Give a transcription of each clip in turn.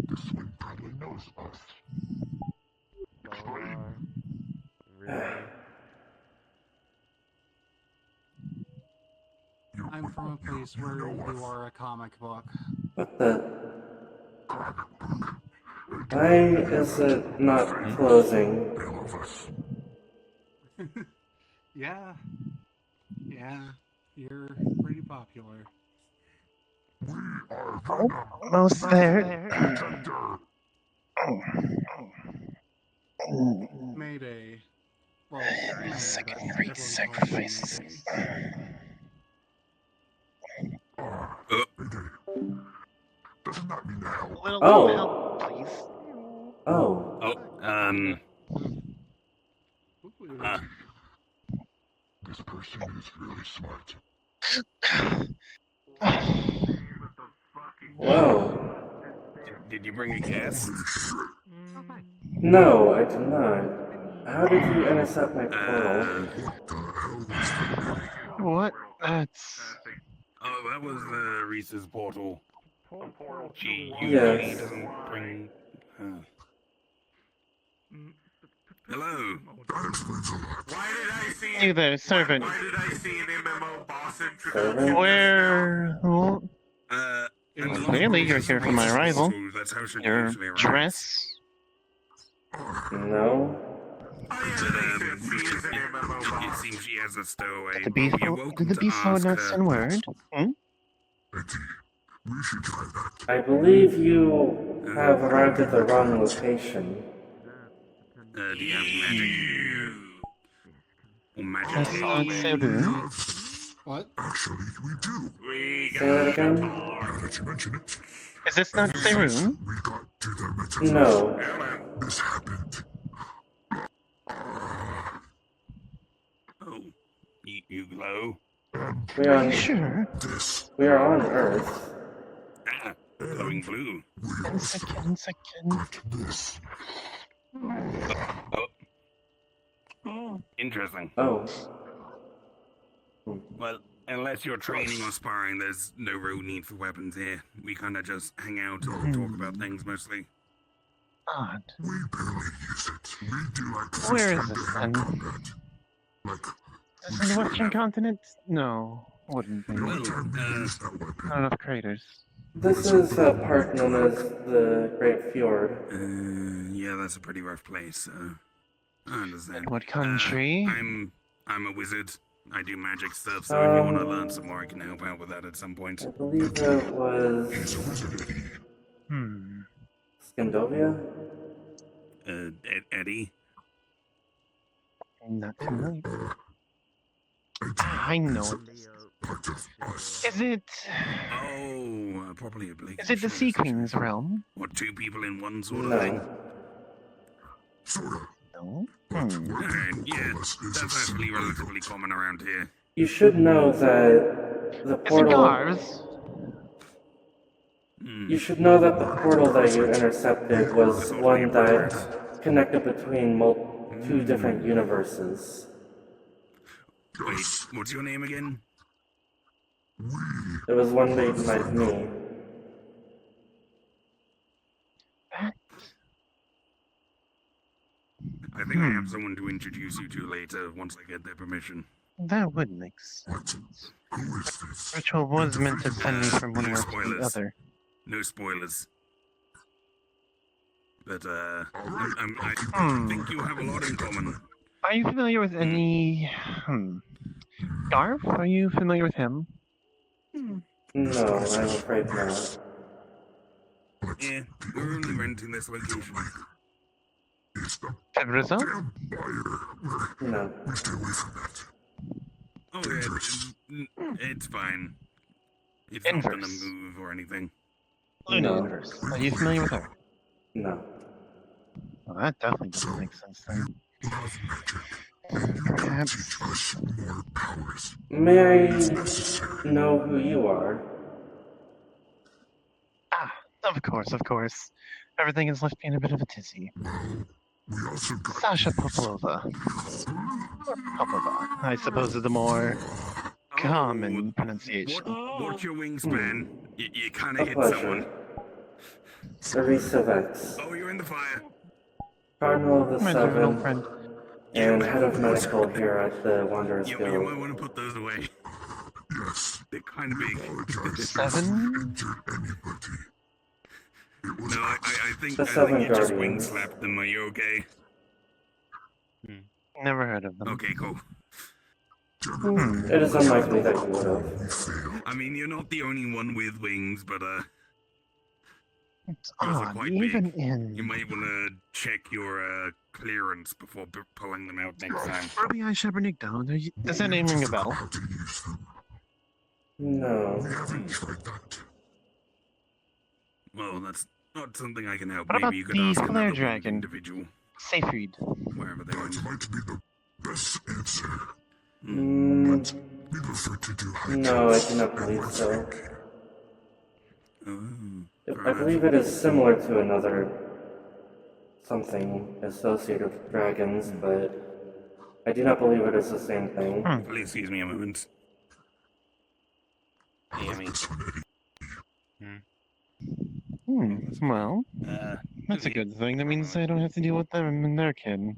This one probably knows us. Explain. Really? I'm from a place where you are a comic book. What the? Why is it not closing? Yeah. Yeah. You're pretty popular. We are Oh, Venom. almost there. Protector. Mayday. Well, May, Second but great everyone calls me sacrifice. Mayday. Mayday. Doesn't that mean hell? A little Oh. help, please. Oh. This person is really smart. Whoa. Did you bring a guest? No, I did not. How did you intercept my portal? What? That's... Oh, that was Orisa's portal. She usually Yes. doesn't bring... Hello. That explains a lot. Why did I see You there, servant. Why did I see an MMO boss Servant? introduction? Where... Oh, clearly you're here for my arrival. That's how she Your usually arrives. dress? No. It seems she has a stowaway. Did the beast, You're welcome did the to beast ask not her. send word? Hmm? Eddie, we should try that. I believe you have arrived at the wrong location. Do you have magic? Or magic That's tape? not so rude. What? Actually, we do. Say that again? Now that you mention it, Is this not Serum? we got to the metaphor. No. This happened. Oh, you glow? We are Are you on, sure? This. we are on Earth. Ah, glowing blue. We One also second, second. got this. Oh, interesting. Oh. Well, unless you're training or sparring, there's no real need for weapons here. We kind of just hang out and talk about things mostly. Odd. We barely use it. We do like Where is hand this to hand then? combat. Like, Is this in the Western continent? No, wouldn't be. the only Well, time we use that weapon. Not enough craters. This is a part known as the Great Fjord. Yeah, that's a pretty rough place. I understand. What country? I'm a wizard. I do magic stuff, so if you want to learn some more, I can help out with that at some point. I believe it was He's a wizard, Eddie. Hmm. Scandovia? Eddie? Not familiar. I know it. Part of us. Is it... Oh, probably a Blake. Is it the Sea Queen's realm? What, two people in one sort of No. thing? Sorta. No? But Hmm. working Alright, yeah, for us is a that's actually simple relatively common around here. You should know that the Is it portal... ours? You should know that the portal that you intercepted was one that connected between two different universes. Wait, what's your name again? It was one made by me. I think I have someone to introduce you to later once I get their permission. That would make sense. Who is this? Ritual was meant to send me from one No world to the spoilers. other. No spoilers. But, I Hmm. think you have a lot in common. Are you familiar with any... Garf? Are you familiar with him? No, I'm afraid not. Yeah, we're only renting this location. It's the Fedriza? damn fire. No. We stay away from that. Oh, yeah, it's fine. It's not gonna Inverse. move or anything. Luna No. Inverse. Are you familiar with her? No. Well, that definitely doesn't make sense then. Love magic. And you can Perhaps... teach us more powers. May It's I necessary. know who you are? Ah, of course, of course. Everything has left me in a bit of a tizzy. Well, we also got Sasha these. Popolova. Or Popova, I suppose is the more common pronunciation. What's your wingspan? You kind A of hit pleasure. someone. Orisa Vex, Oh, you're in the fire. Cardinal of the My dear old Seven, friend. and head of medical here at the Wanderers You Guild. might want to put those away. Yes, They're kind of big. apologize. 7? Injured anybody. It was No, I think The I think Seven you just wing Guardians. slapped them. Are you okay? Never heard of them. Okay, cool. It is unlikely that you would have. I mean, you're not the only one with wings, but It's those are odd, quite even big. in... You might want to check your clearance before pulling them out next time. RBI Shepherdnickdown, does that name ring a bell? how to use them. No. We haven't tried that. Well, that's not something I can help. What about Maybe you could the ask flare another winged dragon? individual, Seyfried. wherever they went. That might be the best answer. Mm, We prefer to do high no, I jumps do not and believe what's so. like. Oh, I believe it is similar to another something associated with dragons, but I do not believe it is the same thing. Please excuse me a moment. I like this one, Eddie. Well, that's a okay. good thing. That means I don't have to deal with them and their kid.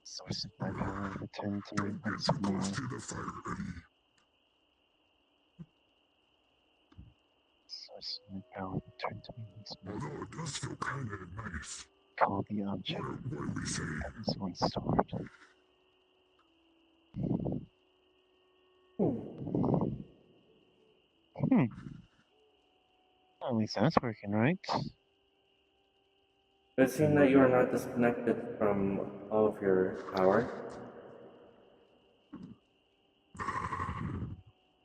Source of my power, return to me once more. Close to the fire, Eddie. Source of my power, return to me once more. Although it does feel kind of nice. Call the object What do we say? that was once stored. At least that's working, right? It seems that you are not disconnected from all of your power.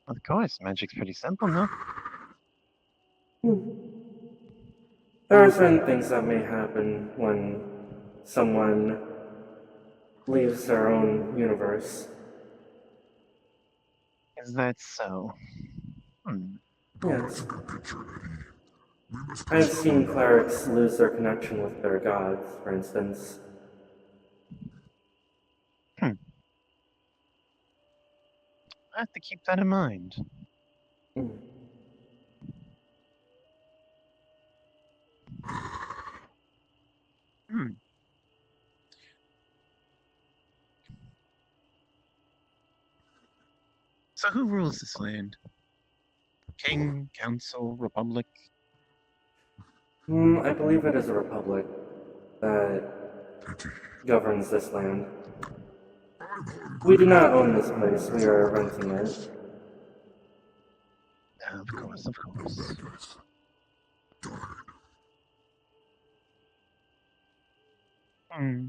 Of course, magic's pretty simple, no? There are certain things that may happen when someone leaves their own universe. Is that so? Yes. Good picture, Eddie. We must I have seen clerics lose their connection with their gods, for instance. I have to keep that in mind. So who rules this land? King, council, republic? I believe it is a republic that governs this land. We do not own this place, we are renting it. Of course, of course. address. Darn. Maybe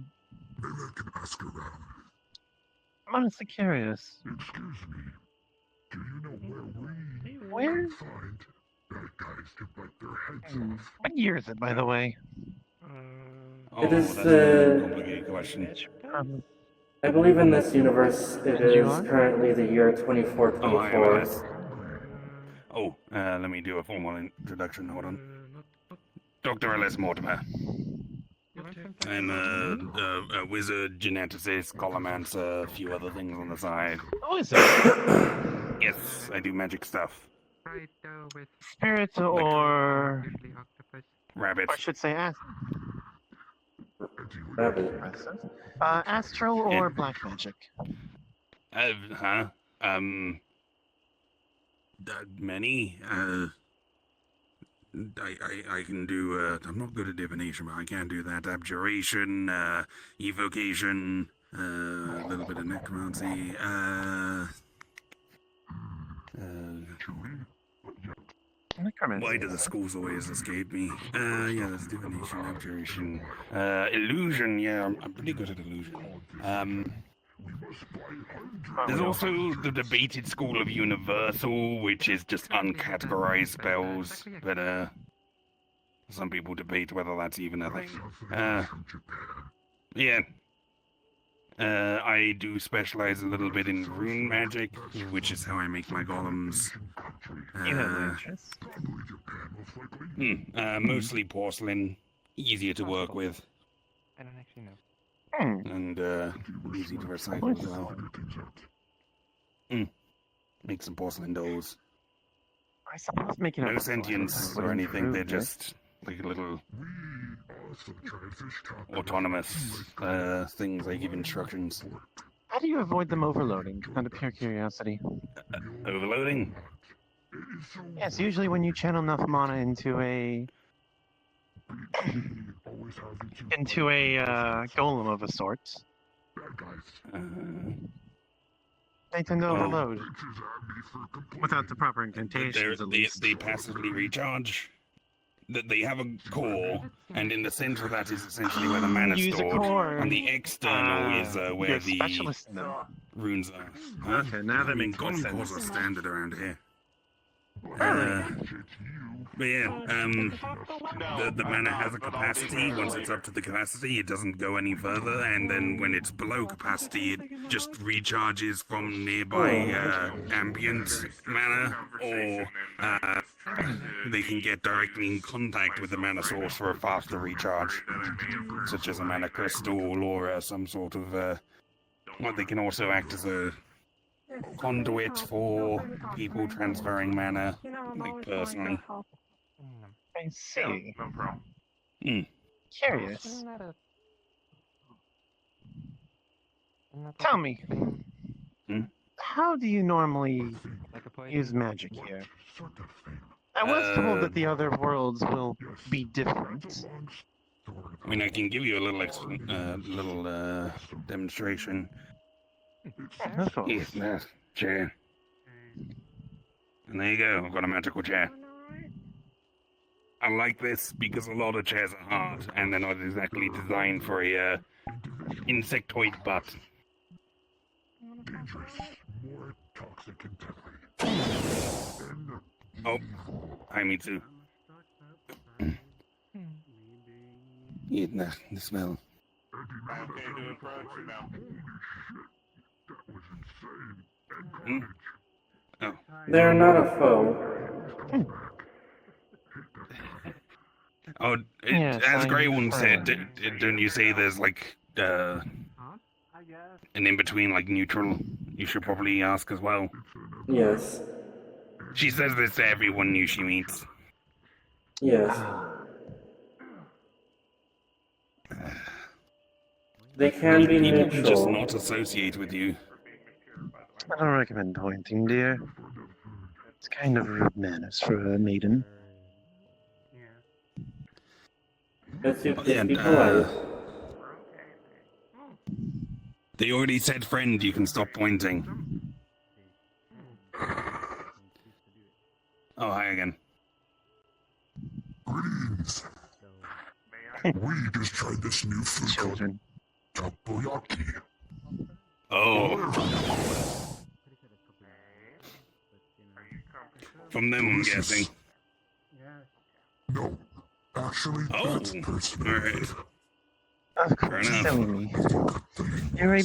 I can ask around. I'm honestly curious. Excuse me. Do you know where Where? can find bad guys to bite their heads off? What year is it, by the way? Oh, It is that's a the- complicated question. I believe in this universe it And you is are? currently the year Oh, I am 2424. MS. Oh, let me do a formal introduction. Hold on. Dr. Ellis Mortimer. I'm a wizard, geneticist, colomancer, a few other things on the side. Oh, is it? Yes, I do magic stuff. Spirit or... Rabbit. Or I should say Rabbit. astral or black magic? Many. I can do, I'm not good at divination, but I can do that. Abjuration, evocation, a little bit of necromancy, Necromancy. why do the schools always escape me? Yeah, there's divination, abjuration, illusion, yeah, I'm pretty good at illusion. There's also the debated school of universal, which is just uncategorized spells, but, some people debate whether that's even a thing. Yeah. I do specialize a little bit in rune magic, which is how I make my golems. You have an interest? Mostly porcelain, easier to work with, I don't actually know. and easy to recycle as well. Make some porcelain dolls. I suppose making No a sentience would or anything. They're improve just like little We also tried fish taco. autonomous things. They give instructions. How do you avoid them overloading? Out of pure curiosity. Overloading. Yes, usually when you channel enough mana Always having to into a golem of a sort, bad guys. they tend to Oh. overload Bitches at me for complaining. without the proper incantations, at least. They passively recharge. That they have a core, and in the center of that is essentially where the mana is Use a stored. core. And the external is where You're a the specialist in them. runes are. Huh? Okay, now that I mean, makes more golem cores sense. are standard around here. Really? But yeah, the mana has a capacity. Once it's up to the capacity, it doesn't go any further, and then when it's below capacity, it just recharges from nearby ambient mana, or they can get directly in contact with the mana source for a faster recharge, such as a mana crystal or some sort of. Well, they can also act as a conduit for people transferring mana, like personally. I see. Hmm. Curious. Tell me, how do you normally use magic here? I was told that the other worlds will be different. I mean, I can give you a little demonstration. Of course. Yes, that chair. And there you go. I've got a magical chair. I like this because a lot of chairs are hard, and they're not exactly designed for a insectoid butt. Dangerous, more toxic and deadly. Oh, hi, me too. Yeah, the smell. That was insane. Hmm? Oh, They're not a foe. oh, Yes, as I Grey One said, understand. don't you say there's like an in-between, like neutral? You should probably ask as well. Yes. She says this to everyone new she meets. Yes. They can be People can just neutral. not associate with you. I don't recommend pointing, dear. It's kind of rude manners for a maiden. Let's be And, polite. They already said friend, you can stop pointing. Oh, hi again. Greetings. We just tried this new food called Children. takoyaki. Oh, from them, I'm guessing. No, actually, Oh, that's personal. alright. Of course, enough. silly me. You're a...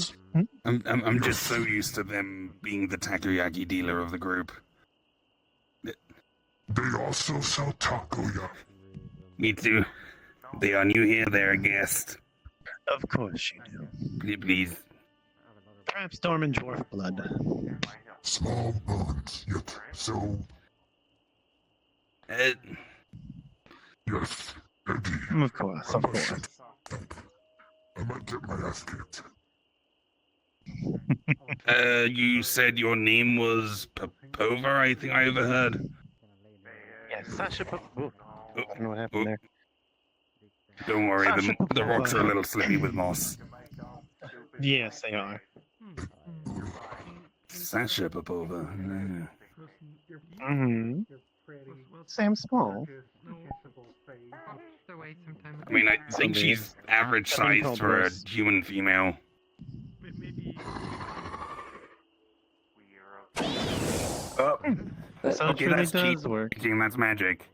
I'm just so used to them being the takoyaki dealer of the group. They also sell takoyaki. Me too. They are new here, they're a guest. Of course you do. Please. Perhaps Storm and Dwarf blood. Small bones, yet so, yes, Eddie. Of course, of course. I might get my ass kicked. You said your name was Popova, I think I overheard. Yes, Sasha Popova. I don't know what Oh. happened there. Don't worry, Sasha the rocks are a Popova. little slippy with moss. Yes, they are. Sasha Popova. Mm-hmm. Sam Small. I mean, I think she's average size for a human female. Oh, So okay, it really that's cheap. does work. Thinking that's magic.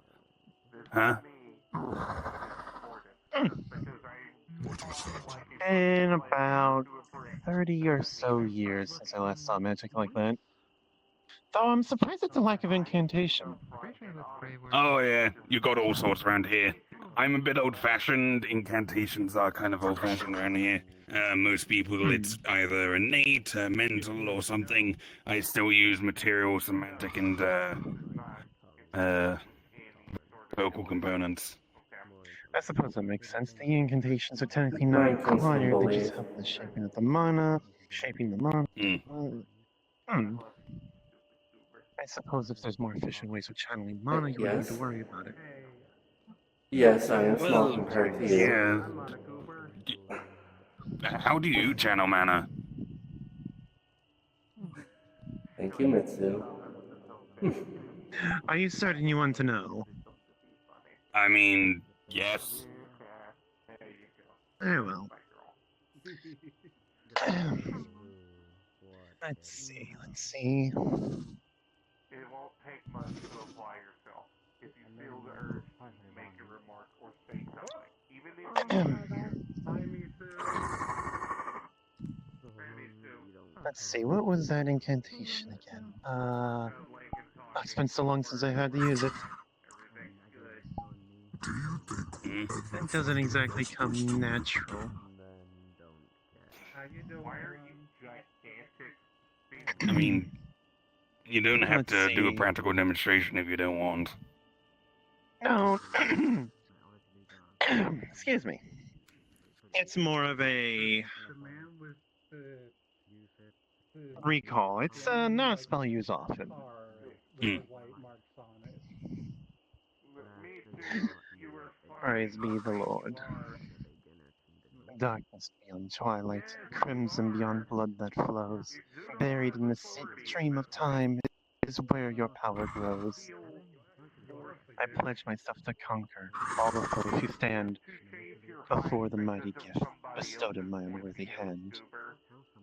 Huh? What was that? In about 30 or so years since I last saw magic like that. Though I'm surprised at the lack of incantation. Oh yeah, you got all sorts around here. I'm a bit old-fashioned. Incantations are kind of old-fashioned around here. Most people, it's either innate, mental, or something. I still use material, semantic, and vocal components. I suppose that makes sense. The incantations are technically not Mind control, required, they just believe. help with the shaping of the mana, shaping the mana. Hmm. I suppose if there's more efficient ways of channeling mana, you wouldn't need to Yes? worry about it. Yes, I am small Well, compared to you. yeah. How do you channel mana? Thank you, Mitsu. Are you certain you want to know? I mean, yes. Very well. Let's see. It won't take much to apply yourself. If you feel the urge, make a remark or say something. Even if Let's see, what was that incantation again? It's been so long since I had to use it. It doesn't exactly come natural. why are you gigantic? I mean, you don't have Let's to do a see. practical demonstration if you don't want. No. Excuse me. It's more of a recall. It's not a spell used often. Hmm. Praise be the Lord. Darkness beyond twilight, crimson beyond blood that flows. Buried in the stream of time is where your power grows. I pledge myself to conquer all the foes who stand before the mighty gift bestowed in my unworthy hand.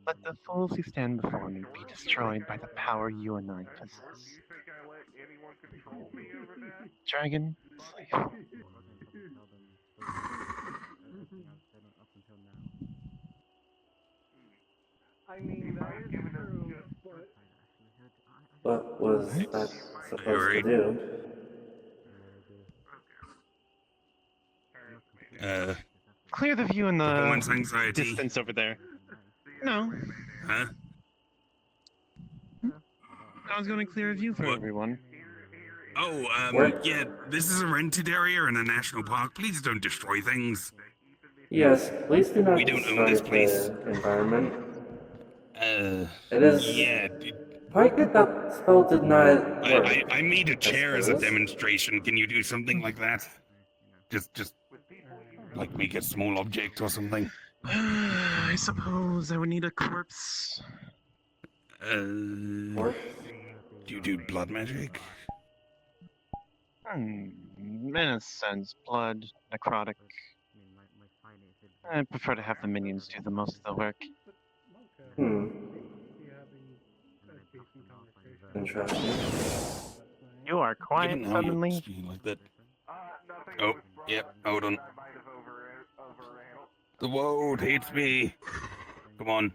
Let the fools who stand before me be destroyed by the power you and I possess. Dragon, slave. What was Right. that supposed to Alright. do? Clear the view in Performance the anxiety. distance over there. No, Huh? I was going to clear a view for What? everyone. Oh, Where? yeah, this is a rented area in a national park. Please don't destroy things. Yes, please do not We don't own destroy this place. the environment. Uh, It is yeah. quite good that spell did not work. I made a chair as a suppose. demonstration. Can you do something like that? Just like make a small object or something. I suppose I would need a corpse. Do you do blood magic? In a sense, blood, necrotic. I prefer to have the minions do the most of the work. Interesting. You are quiet Given how you're suddenly. speaking like that. Oh, yep, hold on. The world hates me. Come on.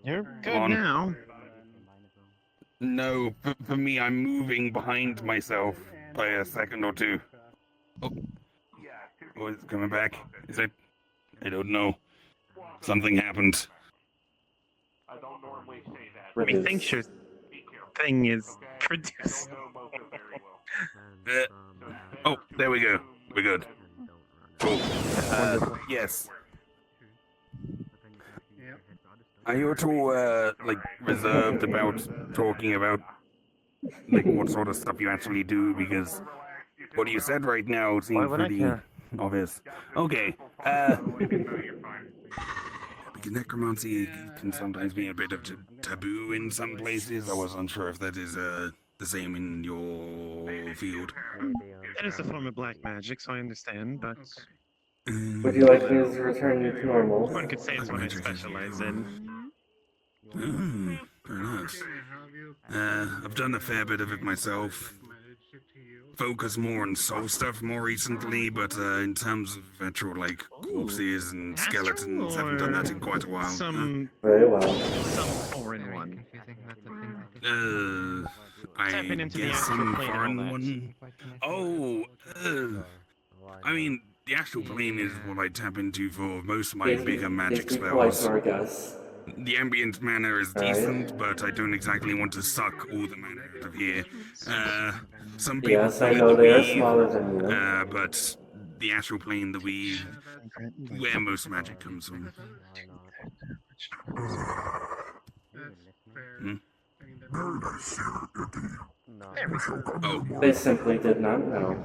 You're Come good on. now. No, for me, I'm moving behind myself by a second or two. Oh, is it coming back? Is it? I don't know. Something happened. I don't normally say that. Methinks your thing is produced. Oh, there we go. We're good. Cool. Yes. Are you at all, like, reserved about talking about, like, what sort of stuff you actually do? Because what you said right now Why seems would I pretty care? obvious. Okay, because necromancy can sometimes be a bit of taboo in some places. I was unsure if that is, the same in your field. It is a form of black magic, so I understand, but Would you like me to return you to normal? one could say it's what I specialize in. Very nice. I've done a fair bit of it myself. Focus more on soul stuff more recently, but in terms of actual, like, corpses and skeletons, haven't done that in quite a while. Very well. Some foreign one. I Tapping into the guess astral some plane and all foreign that. one. Oh, I mean, the astral plane is what I tap into for most of my bigger magic Please be polite spells. to our guests. The ambient mana is Right. decent, but I don't exactly want to suck all the mana out of here. Some people Yes, I call it know the they are weave, smaller than you. but the astral plane, the weave, where most magic comes from. Hmm? Very nice here, Eddie. There we go. Oh, They simply did not know.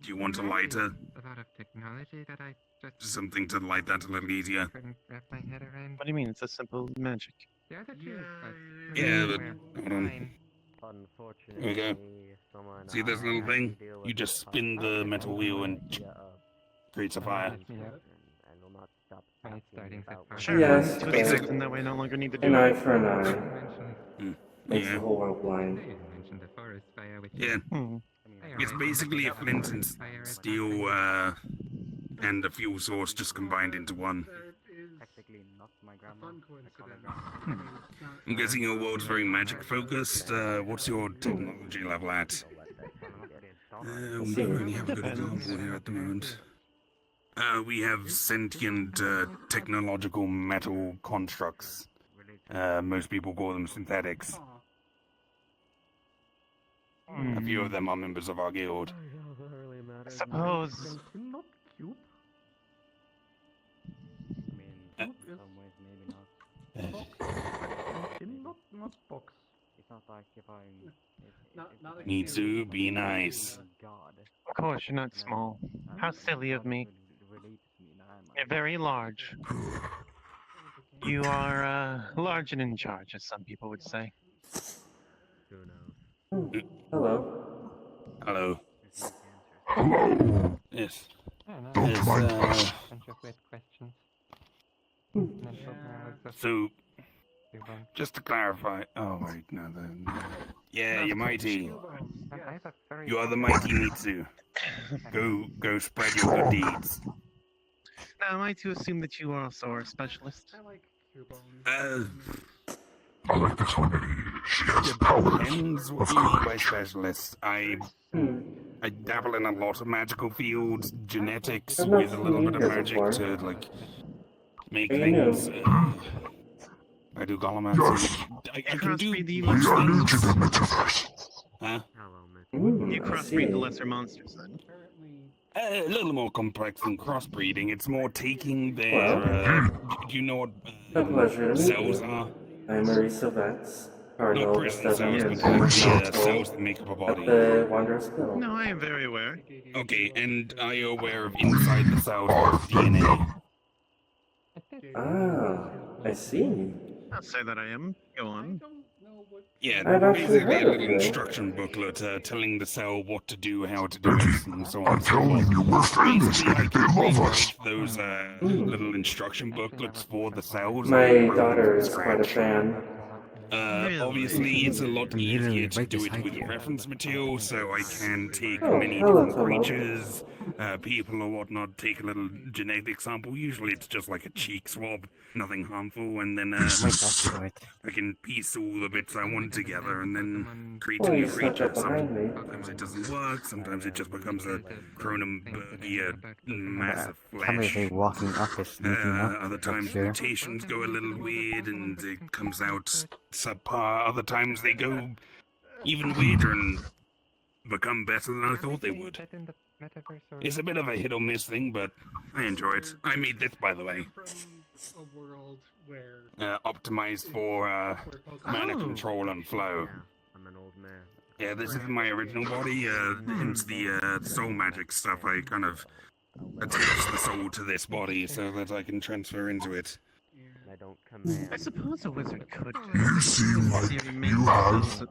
do you want a lighter? A lot of technology that I just Something to light that a little easier? couldn't wrap my head around. What do you mean? It's a simple magic. The other two, but Yeah, but were hold on. fine. There we go. See this little thing? You just spin the metal wheel and creates a fire. Mess me up. Right, starting that far. Sure. Yes, To but accept, and that way I no longer need to do an it. eye for an eye Mention, makes the Yeah, whole world blind. you mentioned the forest fire with yeah. Hmm. It's basically a flint and steel and a fuel source just combined into one. I'm guessing your world's very magic focused. What's your technology level at? We don't really have a good example here at the moment. We have sentient technological metal constructs. Most people call them synthetics. A few of them are members of our guild. I suppose. Need to be nice. Of course, you're not small. How silly of me. You're very large. You are large and in charge, as some people would say. Hello. Hello. Hello. Yes. I don't know. Don't Yes, mind A us. bunch of weird questions. Mental powers, so, you won't- just to clarify. Oh, wait, no. Yeah, you're mighty. I have a very You are the mighty Mitsu. Go spread your good deeds. Now, am I to assume that you are also our specialist? I like this one, Eddie. She has powers. Depends what Of you mean by course. specialist. Hmm. I dabble in a lot of magical fields, genetics I've not with a little seen bit of you magic before. to like make Are you things. new? I do golemancing. Yes. I can do Crossbreed the We are new to monsters. the metaverse. huh? Hmm, You I crossbreed see. the lesser monsters, then. A little more complex than crossbreeding. It's more taking their. Well. Do you know what A pleasure to meet cells you. are? I'm Orisa Vets, Not Cardinal of the prison 7 cells, but Lieutenant the cells that make up a at body. the Wanderer's Guild. No, I am very aware. Okay, and are you aware of inside the cells of DNA? Ah, I see. I'll say that I am. Go on. Yeah, I've actually basically heard a of little you. instruction booklet telling the cell what to do, how to do it, and so on I'm and so forth. telling you, we're famous, Basically, I Eddie. They can love us. rewrite those little instruction booklets for the cells. My and write them daughter from is quite a scratch. fan. Really? Obviously, it's a lot Literally easier to right do it beside with you. reference material, so I can take Oh, many hello, different Tomo. creatures, people or whatnot, take a little genetic sample. Usually it's just like a cheek swab, nothing harmful, and then I can piece all the bits I want together and then create a Oh, new you snuck creature. up behind me. Sometimes it doesn't work, sometimes it just becomes a Cronenbergian mass of Come with me flesh. walking up is sneaking up. Other Look times here. mutations go a little weird and it comes out subpar. Other times they go even weirder and become better than I thought they would. Set in the metaverse or It's a bit of a hit or miss thing, but I enjoy it. I made this, by the way, From a world where optimized for mana Oh. control and flow. Yeah, this isn't my original body, hence the soul magic stuff. I kind of attach the soul to this body so that I can transfer into it. I suppose a wizard could. You seem like you have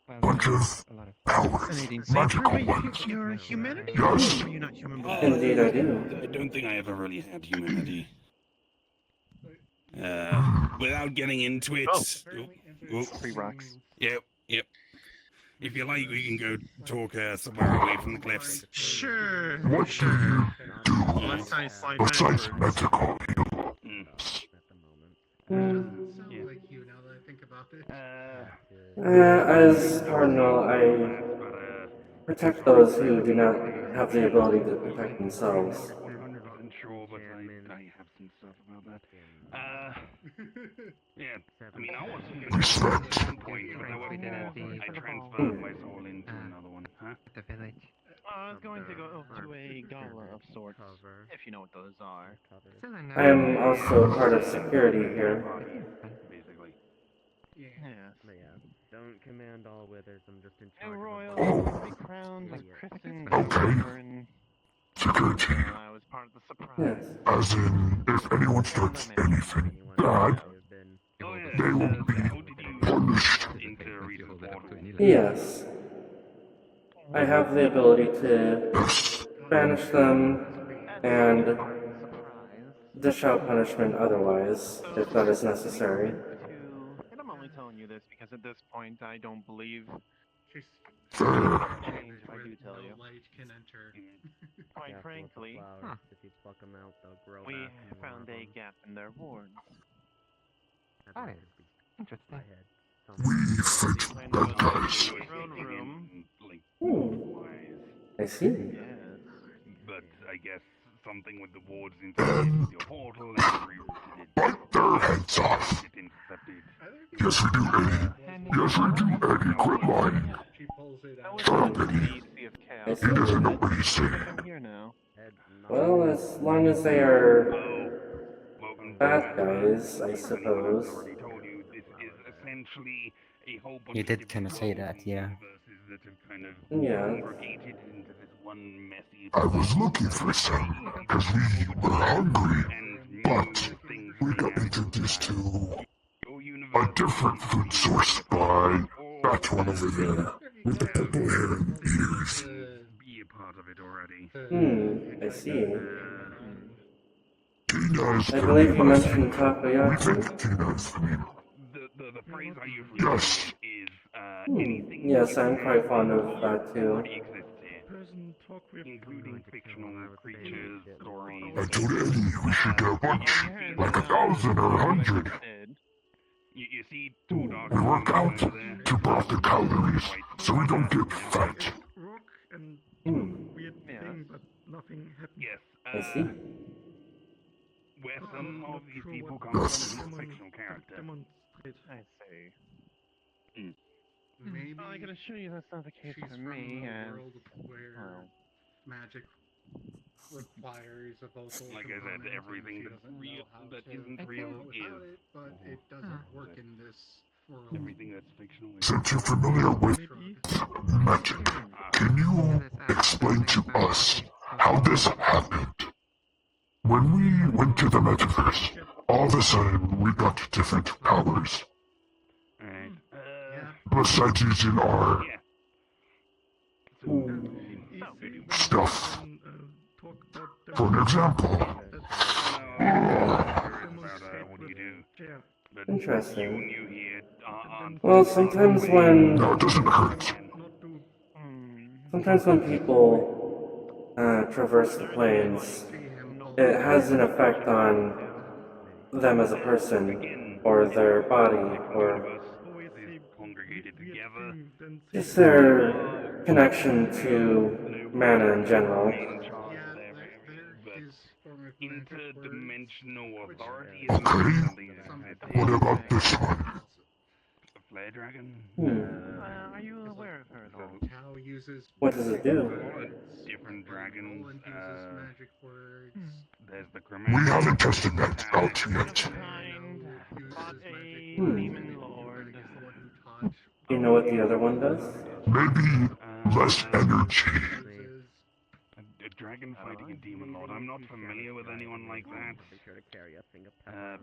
well, bunch of a lot of powers. Fascinating. So Magical are you, ones. you're a humanity? Yes. Or are you not human before? Indeed, I do. I don't think I ever really had humanity. Without getting into it. Oh, Free rocks. yep. If you like, we can go talk somewhere away from the cliffs. Sure. What do you do Let's not slide besides backwards. medical? Mm. sounds like you now that I think about it. As Cardinal, I protect those who do not have the ability to protect themselves. Yeah, I mean, I was Respect. at one point, but I transferred my soul into another one, huh? The village. I was going to go to a gala of sorts, if you know what those are. Still I know. I am also part of security here. Basically. Yes. Don't command all withers. I'm just in New charge of royal a will be crowned and christened Okay. and Security. I was part of the surprise. Yes. As in, if anyone starts anything bad, Oh yeah, they will be how did you punished. into recent portal? Yes. I have the ability to Yes. banish them and Part of the surprise. dish out punishment otherwise, if that is necessary. And I'm only telling you this because at this point I don't believe Fair. change if I do tell you. light can enter. Quite frankly, If you pluck them out, they'll grow we back. and more found of a them. gap in their wards. That'd Alright. be Interesting. my head. We fight bad guys. Throne room. Like, Hmm. wise. I see. Yes. But I guess something with the wards interfered with your portal and rerouted it. Bite their heads off. It intercepted. Yes, we do, Eddie. Yes, we do, Eddie. Quit lying. She pulls it I out. was Shut up, in Eddie. the Sea of I Chaos. see. He doesn't know what he's I saying. think I'm here now. Head not Well, as long as they are Oh, welcome to bad my guys, I If anyone suppose. hasn't already told you, this is essentially a whole bunch You of did different kinda say worlds that, and yeah. universes that have kind of Yeah. congregated into this one messy. I was looking for some, because we were hungry, and but new things we coming got out introduced to your a universe. different food source by that one over there, with the purple hair and ears. Be a part of it already. I see. Tina is I the believe you name. mentioned We takoyaki. think Tina is the name. The phrase I usually Yes. use is anything Yes, you I'm can quite fond of control that too. already exists here, including fictional creatures, stories. I told Eddie we should get a bunch, like 1,000 or 100. You see two dark We work out over there? to burn the calories, so we don't get fat. Rock and weird Yeah. thing, but nothing happened. Yes. I see. Where some of these people come Yes. from, he's a fictional character. Demonstrate. I see. Maybe Well, I can assure you that's not the case she's for from me, a and world where well, magic requires a vocal Like I said, component, and everything she that's doesn't real, know how that to isn't go real about is. it, but it doesn't work in this world. Everything that's fictional is. Since you're familiar with magic, can you explain to us how this happened? When we went to the metaverse, all of a sudden we got different powers. Alright. Besides using our Yeah. stuff. Talk about For an example, What do you do? Yeah. But Interesting. you here aren't. Well, sometimes when no, it doesn't hurt. Not to sometimes when people traverse the planes, it has an effect on them as a person, or their body, or always say Congregated weird together. thing, then just say their connection to mana in general. Yeah, there is form of magic where Interdimensional authority is Okay. not something that some exists What here. about this one? A flare dragon? are you aware of her at all? Tao uses What does it do? Different dragons. Nolan uses magic words. There's the We haven't tested that out yet. Kind Uses fought magic a words. demon lord. Like the one who taught Do you know what the other one does? Maybe less energy. uses. A dragon fighting a demon lord. I'm not familiar with anyone like that. Be sure to carry a thing of pepper.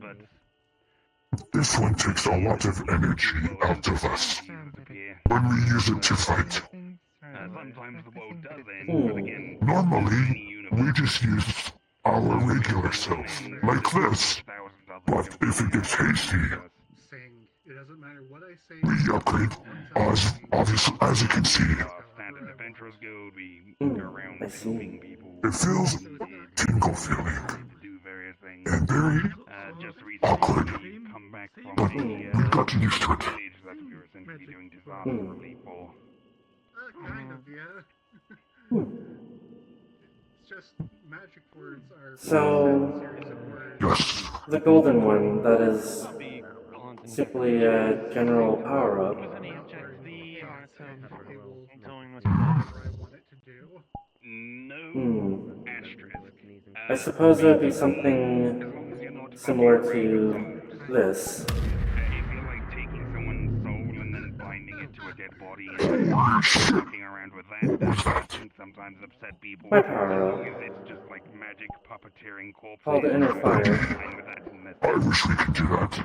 But This one takes a lot of energy out of us when we use it to fight. Sometimes the world does end, but again, Normally, we just use our regular self, like this. But if it gets hasty, Saying it doesn't matter what I say. we upgrade. Obviously, as you can see, Standard adventurers guild, we Hmm, go around I see. helping people. it feels tingle feeling To do various things. and very Just awkward. recently, we come back from But a we've gotten used to it. village that we were essentially doing disaster relief for. Kind of, yeah. Hmm. It's So, Yes. the golden one, that is simply a general power-up. No Hmm. asterisk. I suppose it would be something As long as you're not similar fucking to gold. this. If you're like taking someone's soul and then binding it to a dead body and fucking around with that can sometimes upset people. My As power-up, long as it's just like magic puppeteering corpses. called Inner Fire. Fine with that unless I wish we could do that.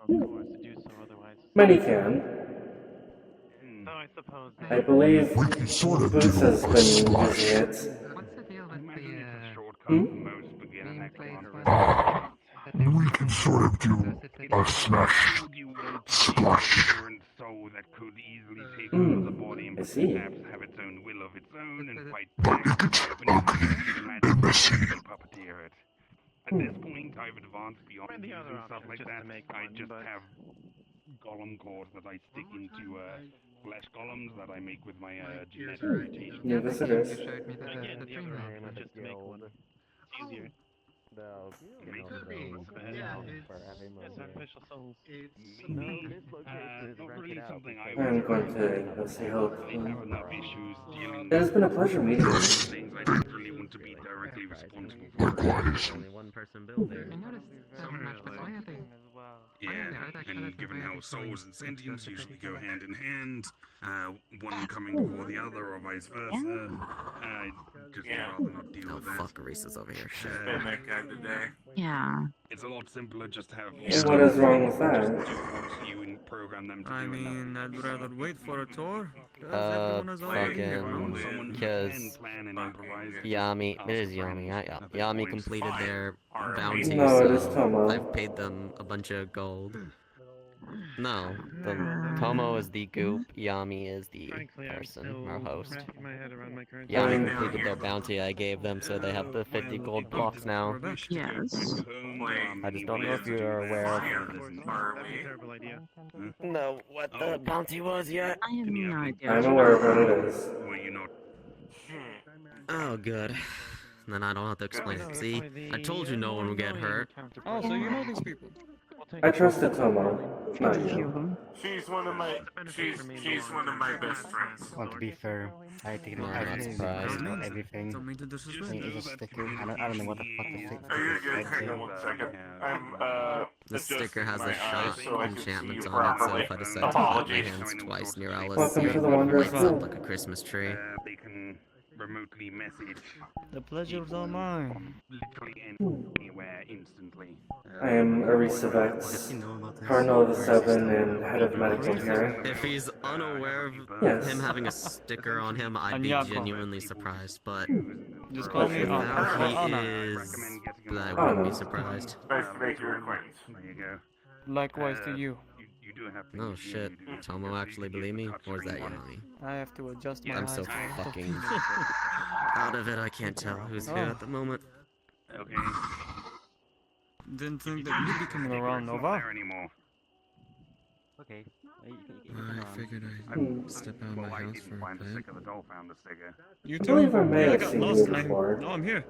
Of course, to do so otherwise. Many can. Though I suppose I believe We can sort of Boots do has a been splash. using it. What's the deal with imagine the, it's a shortcut Hmm? for most beginner necrons. Ah, we can sort of do a smash You want to splash. pure and soul that could easily take Hmm, over the body and I see. perhaps have its own will of its own and fight But back if it's when you ugly use magic and to messy, puppeteer it. At this point, I've advanced beyond the other using stuff option like just that. to make I one, just but- have golem cores that I stick into flesh golems that I make with my genetic mutation. New visitors. you showed me the Again, the other dream option map. is just to make one. It's easier. Make It's artificial souls. maybe not really something I I'm would going to go say hello to I have them. enough issues dealing It has with been a pleasure meeting you. things I don't really want to be directly responsible for. likewise. Only one person built there. I noticed so much society. Yeah, and given how souls and sentience usually go hand in hand, one coming before the other or vice versa, I just rather not deal with that. Fuck, Orisa's over here. Shit. Yeah. It's a lot simpler just to have And what is wrong with that? what you and program them to do. I and mean, nothing. I'd rather wait for a tour. 'Cause everyone is already here, fucking- no? Someone who because can plan and improvise. Yami, Ask it is a friend, Yami. nothing Yami points. completed their bounty, No, it is so Tomo. I've paid them a bunch of gold. No, the Tomo is the goop, Yami is the Frankly, I'm person, still our host. wrapping my head around my current Yami Um, completed their bounty I gave them, so they have the 50 gold blocks now. Yes. I just don't know if you're aware of terrible idea. know what the bounty was yet. I have no idea. I'm aware of what it is. Were you not? Oh, good. Then I don't have to explain it. See, I told you no one would get hurt. Oh, so you know these people. I trusted Tomo, not A few you. of them. She's one of my best friends. Well, to be fair, I think No, I'm I not think surprised. I know everything. Don't mean to I disrespect. think it's a sticker. I don't know what the fuck the sticker Oh, you're good. is. Hang on 1 second. I'm The sticker has a my shot eyes so I can see enchantment you on it, so properly. if I decide to clap my Apologies. hands twice near Alice, Welcome to the it Wanderer's lights up Field. like a Christmas tree. They can remotely message The pleasure's all mine. literally anywhere instantly. I am Orisa Vex, Cardinal of the Seven and head of medical care. If he's unaware of Yes. him having a sticker on him, I'd be Anyako. genuinely surprised, but Just call me Pleasure. now Anna. he is, Recommend getting I him wouldn't be Anna. surprised. Nice to make your acquaintance. There you go. Likewise to you. You do have to. No shit, Tomo actually believe me, or is that Yami? I have to adjust my I'm eyes so for a fucking out of it, I can't tell who's here at the moment. Okay. Didn't think that you'd be coming around, It's not Nova. there anymore. Okay. I figured Hmm. I'd step out of Well, my I house didn't for a find the bit. sticker. The doll found the sticker. You I too? believe I may Yeah, I have got seen lost you and before. now I'm here.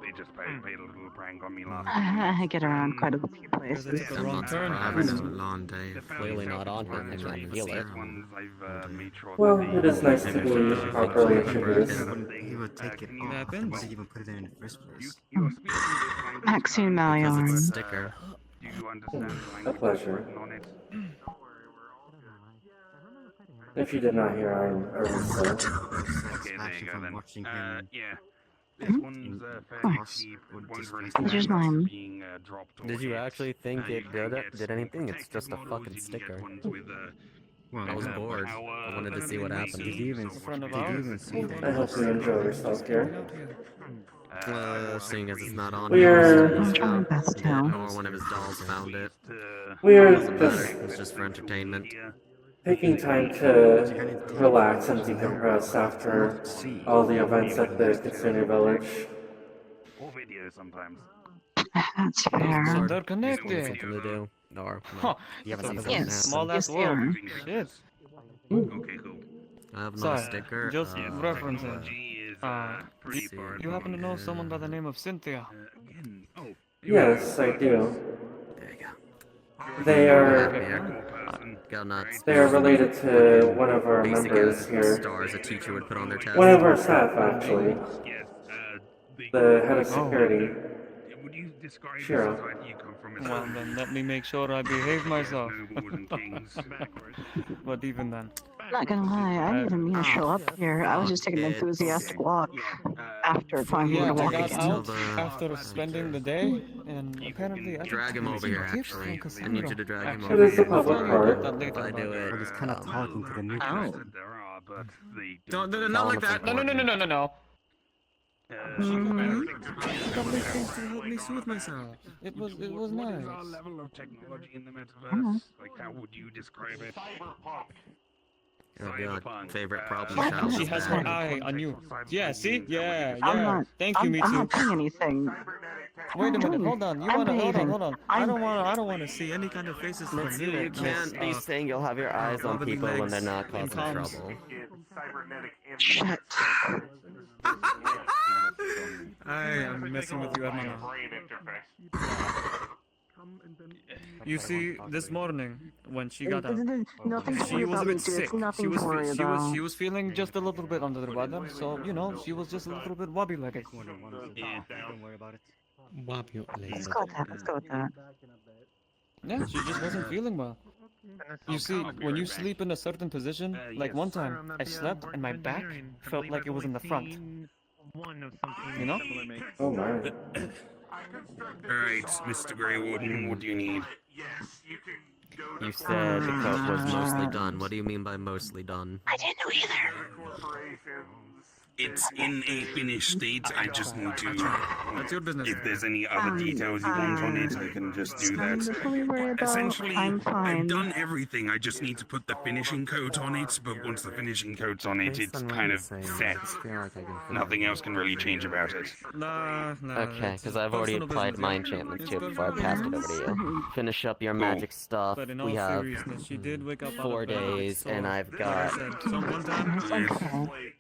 They just played a little prank on me last I get around quite a few Because I places. took a I'm wrong not turn. surprised, it's a long day. The Clearly not on him, I found can't feel it. these ones I've made sure Well, that it is nice to be properly introduced. He would take it What off. happens? Why did you even put it there in the first place? You are speaking this language. Maxine Because it's a Malion. sticker. Do you understand the A language pleasure. written on it? If you did not hear, I'm Orisa. Okay, there you Actually, go from then. watching him. Yeah. This one's fairly cheap. It won't really Here's cost mine. being dropped or Did you hit. actually think You it can did, get did anything? It's protective just a models, fucking you can sticker. get ones with, Well, I was better bored. power, I wanted to see what better happened. Did you even so friend of much did you ours? even see I hope you enjoy yourself here. Seeing as it's not on We're- him, I'm trying my best to. nor one of his dolls found it. We are Doesn't matter, just it was just for entertainment. taking time to relax and decompress after all the events at the Kitsune Village. Or video sometimes. That's So fair. they're Something connected. to do. Or, Huh. no, you haven't seen something Yes. else. Small Yes, ass they world. are. Shit. Okay, cool. I have no Sorry, sticker. just reference it. Technology is pretty see. far You happen to know advanced. someone by the name of Cynthia? Again, oh, Yes, I do. There you go. They Have are here. Go nuts. they are related to one of our Basic members as here. stars a teacher would put on their test. One of our staff, actually. yes, The head of security. would you describe the Shiro. society you come from as Well, then let me make sure I behave myself. nobles and kings? But even then. Not gonna lie, I didn't even mean to show up here. I was just taking an enthusiastic walk after finding Yeah, the I walking got out the- after spending the day, and apparently I Drag him over here, actually. I need you to drag him It over is a here. public If park. I do it. But he's kind of talking to the new Oh. person. There are, but they Don't, no, Tell not him like it's that. No, no, no, no, no, no, no. Mhm. Got these things to help me soothe myself. It was nice. Our level of technology in the metaverse. Mhm. Like, how would you describe it? Oh god, Cyberpunk. favorite problem What? child. She is has bad. her eye on you. Yeah, see? Yeah, I'm yeah. not. Thank you, I'm me not too. doing anything. Wait a minute, doing- hold on. You I'm wanna hold on, behaving. hold on. I don't wanna see any kind of faces from Let's you. see, you can't be saying you'll have your eyes on Nobody people when likes they're not causing incomes. trouble. Shit. I am messing with you, Hermana. You see, this morning when she got out, Nothing to she worry was a about, bit dude. sick. It's nothing to worry about. She was feeling just a little bit under the weather, so you know, she was just a little bit wobbly-legged. Don't worry about it. Let's go with that. Let's go with that. Yeah, she just wasn't feeling well. You see, when you sleep in a certain position, like one time, I slept and my back felt like it was in the front. You know? Oh my. Alright, Mr. Grey Warden, what do you need? You said the coat was mostly done. What do you mean by mostly done? I didn't know either. It's in a finished state. I just need to. That's your business. If there's any other details you want on it, I can just do that. Nothing to worry about. Essentially, I'm I've fine. done everything. I just need to put the finishing coat on it. But once the finishing coat's on it, it's kind of set. Nothing else can really change about it. Nah. Okay, it's because I've already personal applied business, my yeah. enchantments It's to it before I personal passed it business. over to you. Finish up your magic stuff. But in all We have seriousness, she did wake up out 4 of bed, days, so, and I've like got. I said, one time,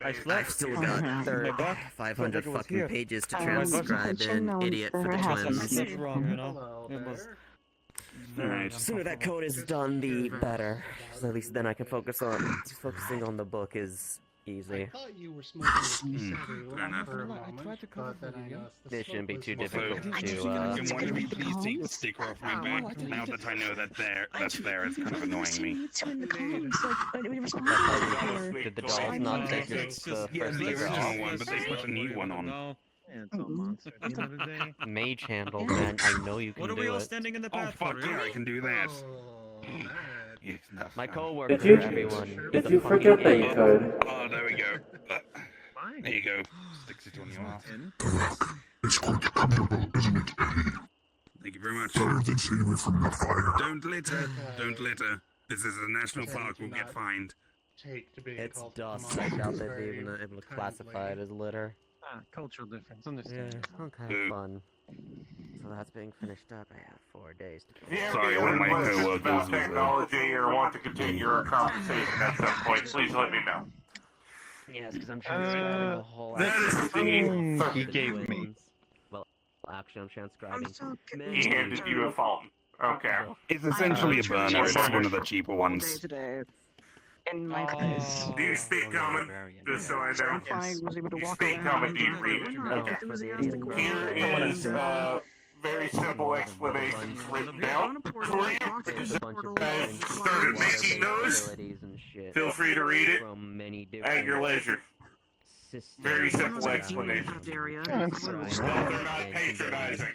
I I've slept. still My got back 500 felt like it was fucking here. pages to I transcribe was in. such a Idiot for the nose that I twins. Slept wrong, you know? It was very Alright. The sooner that code is done, the better. So at least then I can focusing on the book is easy. thought you were smoking Fair enough. for a I tried moment, to cover but then for you. the It shouldn't be too smoke was difficult I to. Can one of you please take the sticker off my back now that I know that that's there? It's kind of annoying me. Did the dolls not take the It's just- Yeah, first the sticker original off? one, but they put a new one on. No. Mage handle, man. I know you What can are we do all it. standing in the Oh path fuck for? yeah, I can do that. Yeah, My coworker, If you everyone. if is you a fucking forget that you idiot. could, Oh, there we go. There you go. Sticks it on your ass. It's quite comfortable, isn't it, Eddie? Thank you very much. Better than saving me from the fire. Don't litter. Don't litter. This is a national park. We'll get fined. take to being It's called dust. Mom. I doubt they'd Very be even able to kind classify way. it as litter. Cultural difference, Yeah, understand. okay, fun. So that's being finished up. I have 4 days to If you have Sorry, any one of other my questions coworkers about was, technology or want to continue your conversation at some point, please let me know. Yes, because I'm transcribing the whole. that is the thing he gave me. Well, actually, I'm transcribing. He handed you a phone. Okay. It's essentially a burner. It's one of the cheaper ones. Today. In my place. Do you speak common? Just so I know. I was able to You walk speak around. common, do you read? Enthusiastic. Here is very simple explanations written down for you. Started making those. Feel free to read it at your leisure. Very simple explanation. They're not patronizing.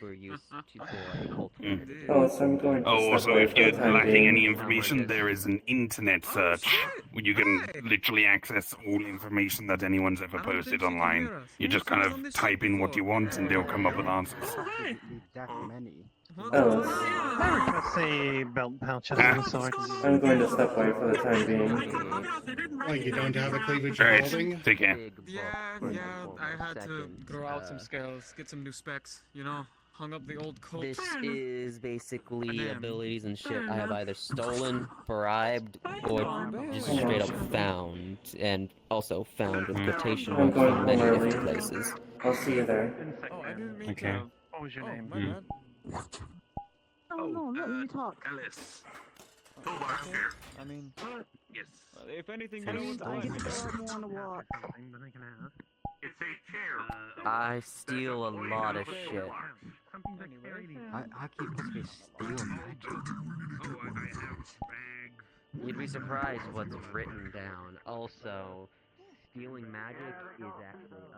oh, so I'm going to Oh, step also, away if for the you're time lacking being. any information, there is an internet search where you can literally access all information that anyone's ever posted online. You just kind of type in what you want and they'll come up with answers. That many. Oh, Let's say belt pouches Ah. of the sort. I'm going to step away for the time being. Like you don't have a cleavage you're Alright, holding? take care. Yeah, I had to grow out some scales, get some new specs, you know. hung up the old coat. This is basically Damn. abilities and shit I have either stolen, bribed, or just straight up found, and also found with quotation I'm marks going from home many early. different places. I'll see you there. Oh, I didn't mean Okay. to. What was your Oh, name? my bad. Oh, no, let me talk. Alice. Oh, okay. I mean, Yes. if anything, you I know need, what I to get do. to go more on a walk. It's a chair. I steal a lot of shit. Anyway, How can you possibly steal magic? Oh, I have bags. You'd be surprised what's written down. Also, stealing magic is actually a